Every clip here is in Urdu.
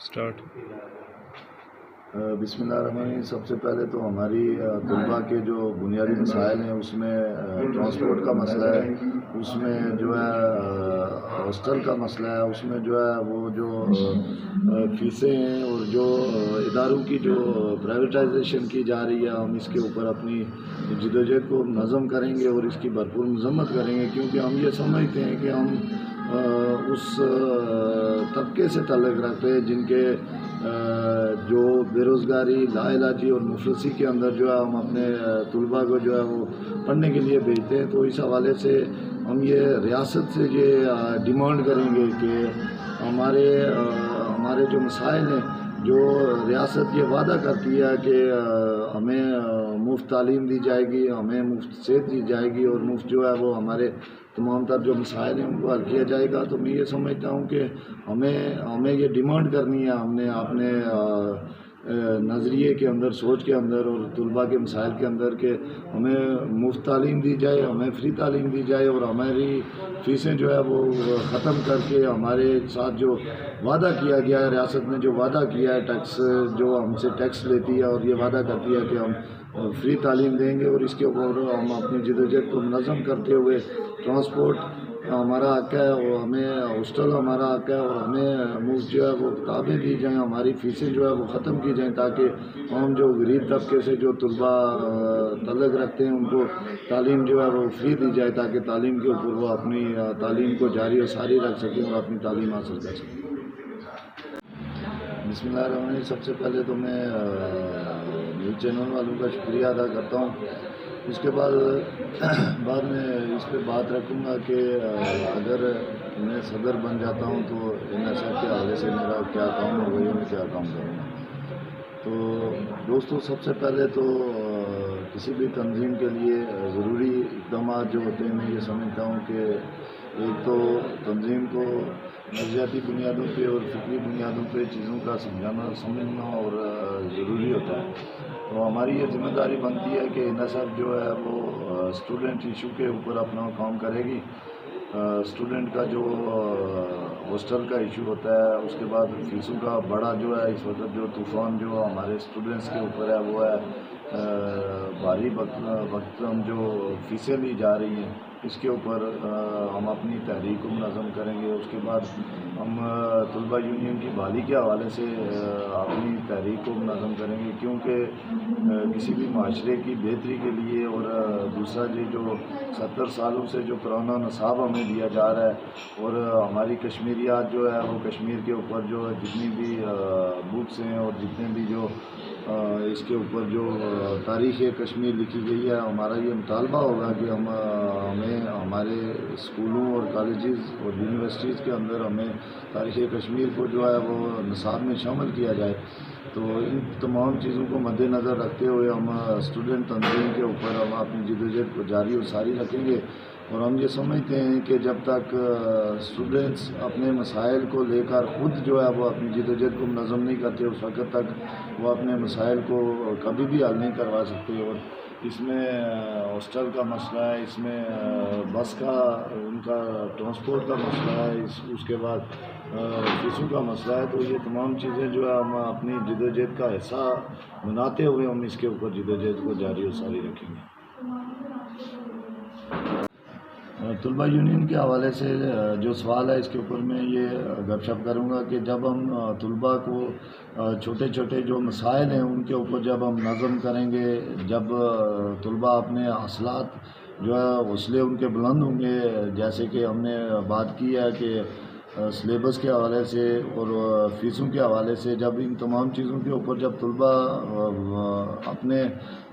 اسٹارٹ۔ بسم اللہ الرحمن الرحیم۔ سب سے پہلے تو ہماری طلباء کے جو بنیادی مسائل ہیں اس میں ٹرانسپورٹ کا مسئلہ ہے، اس میں جو ہے ہاسٹل کا مسئلہ ہے، اس میں جو ہے وہ جو فیسیں ہیں اور جو اداروں کی جو پرائیویٹائزیشن کی جا رہی ہے، ہم اس کے اوپر اپنی جدوجہد کو منظم کریں گے اور اس کی بھرپور مذمت کریں گے، کیونکہ ہم یہ سمجھتے ہیں کہ ہم اس طبقے سے تعلق رکھتے ہیں جن کے جو بے روزگاری، لا علاجی اور مفلسی کے اندر جو ہے ہم اپنے طلباء کو جو ہے وہ پڑھنے کے لیے بھیجتے ہیں۔ تو اس حوالے سے ہم یہ ریاست سے یہ ڈیمانڈ کریں گے کہ ہمارے جو مسائل ہیں، جو ریاست یہ وعدہ کرتی ہے کہ ہمیں مفت تعلیم دی جائے گی، ہمیں مفت صحت دی جائے گی اور مفت جو ہے وہ ہمارے تمام تر جو مسائل ہیں ان کو حل کیا جائے گا، تو میں یہ سمجھتا ہوں کہ ہمیں یہ ڈیمانڈ کرنی ہے، ہم نے اپنے نظریے کے اندر، سوچ کے اندر اور طلباء کے مسائل کے اندر کہ ہمیں مفت تعلیم دی جائے، ہمیں فری تعلیم دی جائے اور ہماری فیسیں جو ہے وہ ختم کر کے ہمارے ساتھ جو وعدہ کیا گیا ہے، ریاست نے جو وعدہ کیا ہے، ٹیکس جو ہم سے ٹیکس لیتی ہے اور یہ وعدہ کرتی ہے کہ ہم فری تعلیم دیں گے اور اس کے اوپر ہم اپنی جدوجہد کو منظم کرتے ہوئے ٹرانسپورٹ ہمارا حق ہے اور ہمیں ہاسٹل ہمارا حق ہے اور ہمیں مفت جو ہے وہ کتابیں دی جائیں، ہماری فیسیں جو ہے وہ ختم کی جائیں، تاکہ ہم جو غریب طبقے سے جو طلباء تعلق رکھتے ہیں ان کو تعلیم جو ہے وہ فری دی جائے، تاکہ تعلیم کے اوپر وہ اپنی تعلیم کو جاری و ساری رکھ سکیں اور اپنی تعلیم حاصل کر سکیں۔ بسم اللہ الرحمن الرحیم۔ سب سے پہلے تو میں نیوز چینل والوں کا شکریہ ادا کرتا ہوں۔ اس کے بعد میں اس پہ بات رکھوں گا کہ اگر میں صدر بن جاتا ہوں تو NSF کے حوالے سے میرا کیا کام ہوگا یا میں کیا کام کروں گا۔ تو دوستو، سب سے پہلے تو کسی بھی تنظیم کے لیے ضروری اقدامات جو ہوتے ہیں، میں یہ سمجھتا ہوں کہ ایک تو تنظیم کو نظریاتی بنیادوں پہ اور فکری بنیادوں پہ چیزوں کا سمجھنا اور ضروری ہوتا ہے۔ تو ہماری یہ ذمہ داری بنتی ہے کہ NSF جو ہے وہ اسٹوڈنٹ ایشو کے اوپر اپنا کام کرے گی۔ اسٹوڈنٹ کا جو ہاسٹل کا ایشو ہوتا ہے، اس کے بعد فیسوں کا بڑا جو ہے اس وقت جو طوفان جو ہمارے اسٹوڈنٹس کے اوپر ہے وہ ہے بھاری بھرکم جو فیسیں لی جا رہی ہیں، اس کے اوپر ہم اپنی تحریک کو منظم کریں گے۔ اس کے بعد ہم طلباء یونین کی بحالی کے حوالے سے اپنی تحریک کو منظم کریں گے، کیونکہ کسی بھی معاشرے کی بہتری کے لیے اور دوسرا جو 70 سالوں سے جو کرونا نصاب ہمیں دیا جا رہا ہے اور ہماری کشمیریات جو ہے وہ کشمیر کے اوپر جو جتنی بھی بکس ہیں اور جتنے بھی جو اس کے اوپر جو تاریخ کشمیر لکھی گئی ہے، ہمارا یہ مطالبہ ہوگا کہ ہمیں ہمارے اسکولوں اور کالجز اور یونیورسٹیز کے اندر ہمیں تاریخ کشمیر کو جو ہے وہ نصاب میں شامل کیا جائے۔ تو ان تمام چیزوں کو مد نظر رکھتے ہوئے ہم اسٹوڈنٹ تنظیم کے اوپر ہم اپنی جدوجہد کو جاری و ساری رکھیں گے، اور ہم یہ سمجھتے ہیں کہ جب تک اسٹوڈنٹس اپنے مسائل کو لے کر خود جو ہے وہ اپنی جدوجہد کو منظم نہیں کرتے، اس وقت تک وہ اپنے مسائل کو کبھی بھی حل نہیں کروا سکتے۔ اور اس میں ہاسٹل کا مسئلہ ہے، اس میں بس کا ان کا ٹرانسپورٹ کا مسئلہ ہے، اس کے بعد فیسوں کا مسئلہ ہے۔ تو یہ تمام چیزیں جو ہے ہم اپنی جدوجہد کا حصہ بناتے ہوئے ہم اس کے اوپر جدوجہد کو جاری و ساری رکھیں گے۔ طلباء یونین کے حوالے سے جو سوال ہے، اس کے اوپر میں یہ گپ شپ کروں گا کہ جب ہم طلباء کو چھوٹے چھوٹے جو مسائل ہیں ان کے اوپر جب ہم نظم کریں گے، جب طلباء اپنے حاصلات جو ہے حوصلے ان کے بلند ہوں گے، جیسے کہ ہم نے بات کی ہے کہ سلیبس کے حوالے سے اور فیسوں کے حوالے سے، جب ان تمام چیزوں کے اوپر جب طلباء اپنے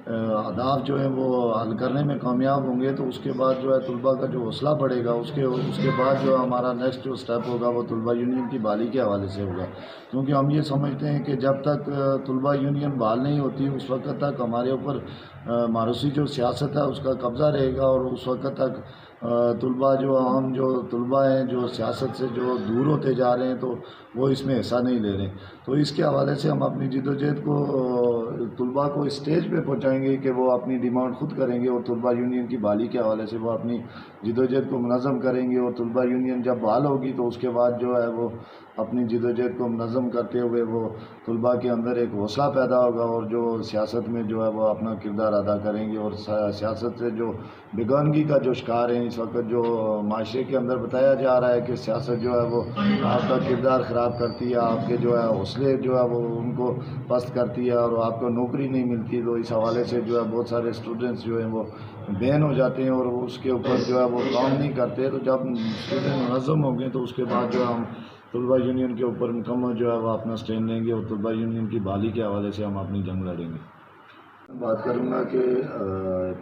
اہداف جو ہیں وہ حل کرنے میں کامیاب ہوں گے، تو اس کے بعد جو ہے طلباء کا جو حوصلہ بڑھے گا، اس کے بعد جو ہمارا نیکسٹ جو سٹیپ ہوگا وہ طلباء یونین کی بحالی کے حوالے سے ہوگا، کیونکہ ہم یہ سمجھتے ہیں کہ جب تک طلباء یونین بحال نہیں ہوتی اس وقت تک ہمارے اوپر ماروثی جو سیاست ہے اس کا قبضہ رہے گا، اور اس وقت تک طلباء جو عام جو طلباء ہیں جو سیاست سے جو دور ہوتے جا رہے ہیں تو وہ اس میں حصہ نہیں لے رہے۔ تو اس کے حوالے سے ہم اپنی جدوجہد کو طلباء کو اسٹیج پہ پہنچائیں گے کہ وہ اپنی ڈیمانڈ خود کریں گے، اور طلباء یونین کی بحالی کے حوالے سے وہ اپنی جدوجہد کو منظم کریں گے، اور طلباء یونین جب بحال ہوگی تو اس کے بعد جو ہے وہ اپنی جدوجہد کو منظم کرتے ہوئے وہ طلباء کے اندر ایک حوصلہ پیدا ہوگا اور جو سیاست میں جو ہے وہ اپنا کردار ادا کریں گے، اور سیاست سے جو بیگانگی کا جو شکار ہیں اس وقت جو معاشرے کے اندر بتایا جا رہا ہے کہ سیاست جو ہے وہ آپ کا کردار خراب کرتی ہے، آپ کے جو ہے حوصلے جو ہے وہ ان کو پست کرتی ہے اور آپ کو نوکری نہیں ملتی، تو اس حوالے سے جو ہے بہت سارے اسٹوڈنٹس جو ہیں وہ بین ہو جاتے ہیں اور اس کے اوپر جو ہے وہ کام نہیں کرتے۔ تو جب اسٹوڈنٹ منظم ہوں گے تو اس کے بعد جو ہے ہم طلباء یونین کے اوپر مکمل جو ہے وہ اپنا سٹینڈ لیں گے اور طلباء یونین کی بحالی کے حوالے سے ہم اپنی جنگ لڑیں گے۔ بات کروں گا کہ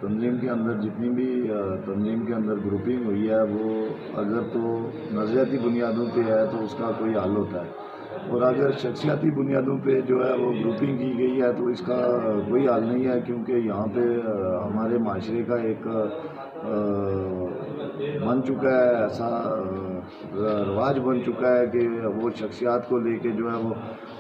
تنظیم کے اندر جتنی بھی تنظیم کے اندر گروپنگ ہوئی ہے وہ اگر تو نظریاتی بنیادوں پہ ہے تو اس کا کوئی حل ہوتا ہے، اور اگر شخصیاتی بنیادوں پہ جو ہے وہ گروپنگ کی گئی ہے تو اس کا کوئی حل نہیں ہے، کیونکہ یہاں پہ ہمارے معاشرے کا ایک بن چکا ہے، ایسا رواج بن چکا ہے کہ وہ شخصیات کو لے کے جو ہے وہ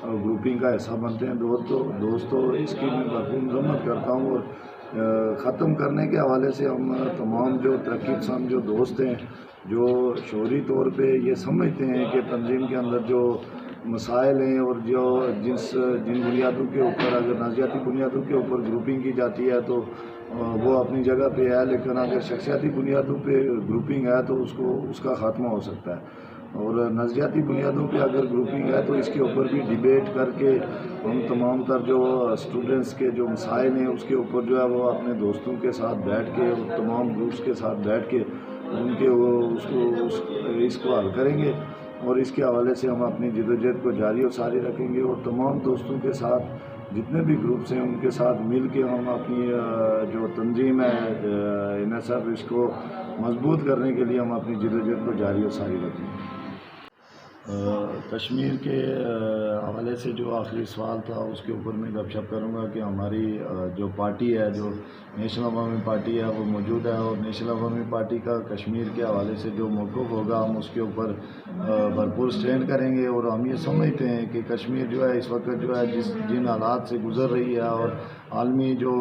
گروپنگ کا حصہ بنتے ہیں۔ دوستوں اس کی میں بھرپور مذمت کرتا ہوں، اور ختم کرنے کے حوالے سے ہم تمام جو ترقی پسند جو دوست ہیں جو شعوری طور پہ یہ سمجھتے ہیں کہ تنظیم کے اندر جو مسائل ہیں اور جن بنیادوں کے اوپر اگر نظریاتی بنیادوں کے اوپر گروپنگ کی جاتی ہے تو وہ اپنی جگہ پہ ہے، لیکن اگر شخصیاتی بنیادوں پہ گروپنگ ہے تو اس کا خاتمہ ہو سکتا ہے، اور نظریاتی بنیادوں پہ اگر گروپنگ ہے تو اس کے اوپر بھی ڈیبیٹ کر کے ہم تمام تر جو اسٹوڈنٹس کے جو مسائل ہیں اس کے اوپر جو ہے وہ اپنے دوستوں کے ساتھ بیٹھ کے اور تمام گروپس کے ساتھ بیٹھ کے ان کے اس کو حل کریں گے، اور اس کے حوالے سے ہم اپنی جدوجہد کو جاری و ساری رکھیں گے، اور تمام دوستوں کے ساتھ جتنے بھی گروپس ہیں ان کے ساتھ مل کے ہم اپنی جو تنظیم ہے NSF اس کو مضبوط کرنے کے لیے ہم اپنی جدوجہد کو جاری و ساری رکھیں گے۔ کشمیر کے حوالے سے جو آخری سوال تھا اس کے اوپر میں گپ شپ کروں گا کہ ہماری جو پارٹی ہے جو نیشنل عوامی پارٹی ہے وہ موجود ہے، اور نیشنل عوامی پارٹی کا کشمیر کے حوالے سے جو موقف ہوگا ہم اس کے اوپر بھرپور سٹینڈ کریں گے، اور ہم یہ سمجھتے ہیں کہ کشمیر جو ہے اس وقت جو ہے جن حالات سے گزر رہی ہے اور عالمی جو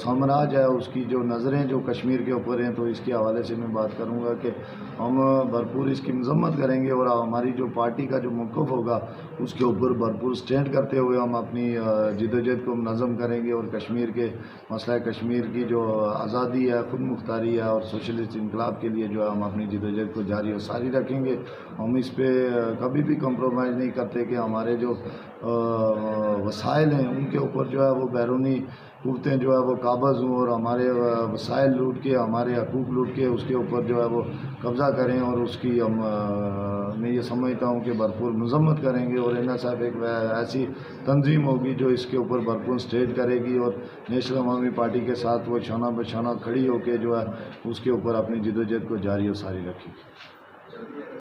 سامراج ہے اس کی جو نظریں جو کشمیر کے اوپر ہیں، تو اس کے حوالے سے میں بات کروں گا کہ ہم بھرپور اس کی مذمت کریں گے، اور ہماری جو پارٹی کا جو موقف ہوگا اس کے اوپر بھرپور سٹینڈ کرتے ہوئے ہم اپنی جدوجہد کو منظم کریں گے، اور کشمیر کے مسئلہ کشمیر کی جو آزادی ہے، خود مختاری ہے اور سوشلسٹ انقلاب کے لیے جو ہے ہم اپنی جدوجہد کو جاری و ساری رکھیں گے۔ ہم اس پہ کبھی بھی کمپرومائز نہیں کرتے کہ ہمارے جو وسائل ہیں ان کے اوپر جو ہے وہ بیرونی قوتیں جو ہے وہ قابض ہوں اور ہمارے وسائل لوٹ کے، ہمارے حقوق لوٹ کے اس کے اوپر جو ہے وہ قبضہ کریں، اور اس کی میں یہ سمجھتا ہوں کہ بھرپور مذمت کریں گے، اور NSF ایک ایسی تنظیم ہوگی جو اس کے اوپر بھرپور سٹینڈ کرے گی اور نیشنل عوامی پارٹی کے ساتھ وہ شانہ بشانہ کھڑی ہو کے جو ہے اس کے اوپر اپنی جدوجہد کو جاری و ساری رکھے گی۔